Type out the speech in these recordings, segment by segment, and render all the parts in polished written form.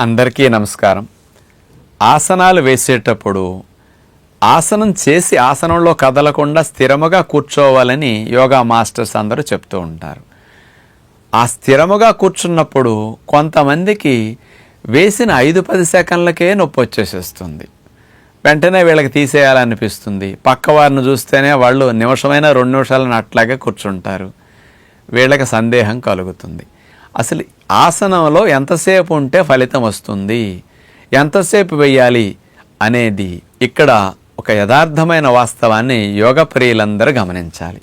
అందరికీ నమస్కారం. ఆసనాలు వేసేటప్పుడు ఆసనం చేసి ఆసనంలో కదలకుండా స్థిరముగా కూర్చోవాలని యోగా మాస్టర్స్ అందరూ చెప్తూ ఉంటారు. ఆ స్థిరముగా కూర్చున్నప్పుడు కొంతమందికి వేసిన 5-10 సెకండ్లకే నొప్పి వచ్చేసేస్తుంది. వెంటనే వీళ్ళకి తీసేయాలనిపిస్తుంది. పక్క వారిని చూస్తేనే వాళ్ళు నిమిషమైనా 2 నిమిషాలను అట్లాగే కూర్చుంటారు. వీళ్ళకి సందేహం కలుగుతుంది. అసలు ఆసనంలో ఎంతసేపు ఉంటే ఫలితం వస్తుంది, ఎంతసేపు వేయాలి అనేది ఇక్కడ ఒక యథార్థమైన వాస్తవాన్ని యోగ ప్రియులందరూ గమనించాలి.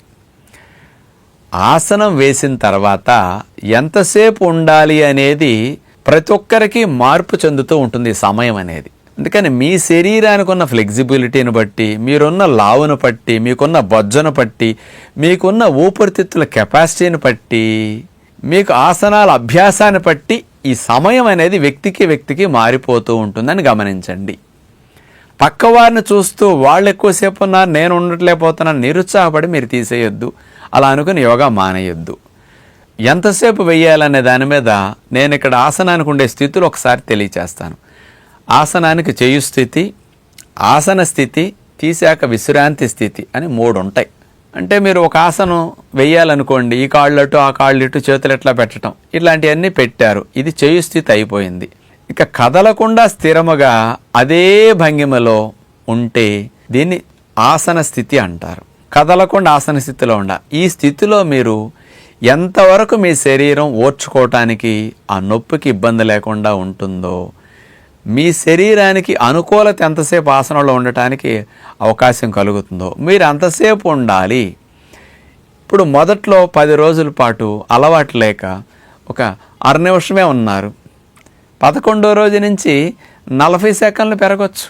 ఆసనం వేసిన తర్వాత ఎంతసేపు ఉండాలి అనేది ప్రతి ఒక్కరికి మార్పు చెందుతూ ఉంటుంది సమయం అనేది. అందుకని మీ శరీరానికి ఉన్న ఫ్లెక్సిబిలిటీని బట్టి, మీరున్న లావును బట్టి, మీకున్న బొజ్జను బట్టి, మీకున్న ఊపిరితిత్తుల కెపాసిటీని బట్టి, మీకు ఆసనాల అభ్యాసాన్ని బట్టి ఈ సమయం అనేది వ్యక్తికి మారిపోతూ ఉంటుందని గమనించండి. పక్కవారిని చూస్తూ వాళ్ళు ఎక్కువసేపు ఉన్నారు, నేను ఉండట్లేకపోతున్నాను నిరుత్సాహపడి మీరు తీసేయొద్దు. అలా అనుకుని యోగా మానేయొద్దు. ఎంతసేపు వెయ్యాలనే దాని మీద నేను ఇక్కడ ఆసనానికి ఉండే స్థితులు ఒకసారి తెలియచేస్తాను. ఆసనానికి చేయు స్థితి, ఆసన స్థితి, తీసాక విశ్రాంతి స్థితి అని 3 ఉంటాయి. అంటే మీరు ఒక ఆసనం వెయ్యాలనుకోండి, ఈ కాళ్ళు అటు ఆ కాళ్ళు ఇటు చేతులు ఎట్లా పెట్టడం ఇట్లాంటివన్నీ పెట్టారు. ఇది చేయు స్థితి అయిపోయింది. ఇక కదలకుండా స్థిరముగా అదే భంగిమలో ఉంటే దీన్ని ఆసన స్థితి అంటారు. కదలకుండా ఆసన స్థితిలో ఈ స్థితిలో మీరు ఎంతవరకు మీ శరీరం ఓర్చుకోవటానికి, ఆ నొప్పికి ఇబ్బంది లేకుండా ఉంటుందో, మీ శరీరానికి అనుకూలత ఎంతసేపు ఆసనంలో ఉండటానికి అవకాశం కలుగుతుందో మీరు అంతసేపు ఉండాలి. ఇప్పుడు మొదట్లో 10 రోజుల పాటు అలవాటు లేక ఒక 6 నిమిషమే ఉన్నారు. 11వ రోజు నుంచి 40 సెకండ్లు పెరగచ్చు,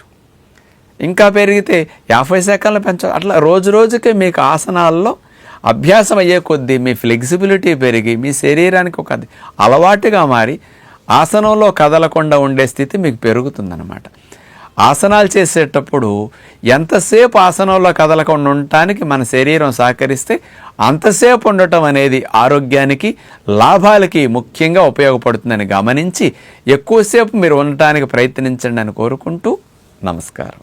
ఇంకా పెరిగితే 50 సెకండ్లు పెంచవచ్చు. అట్లా రోజు రోజుకి మీకు ఆసనాల్లో అభ్యాసం అయ్యే కొద్దీ మీ ఫ్లెక్సిబిలిటీ పెరిగి మీ శరీరానికి ఒక అలవాటుగా మారి ఆసనంలో కదలకుండా ఉండే స్థితి మీకు పెరుగుతుందన్నమాట. ఆసనాలు చేసేటప్పుడు ఎంతసేపు ఆసనంలో కదలకుండా ఉండటానికి మన శరీరం సహకరిస్తే అంతసేపు ఉండటం అనేది ఆరోగ్యానికి, లాభాలకి ముఖ్యంగా ఉపయోగపడుతుందని గమనించి ఎక్కువసేపు మీరు ఉండటానికి ప్రయత్నించండి అని కోరుకుంటూ నమస్కారం.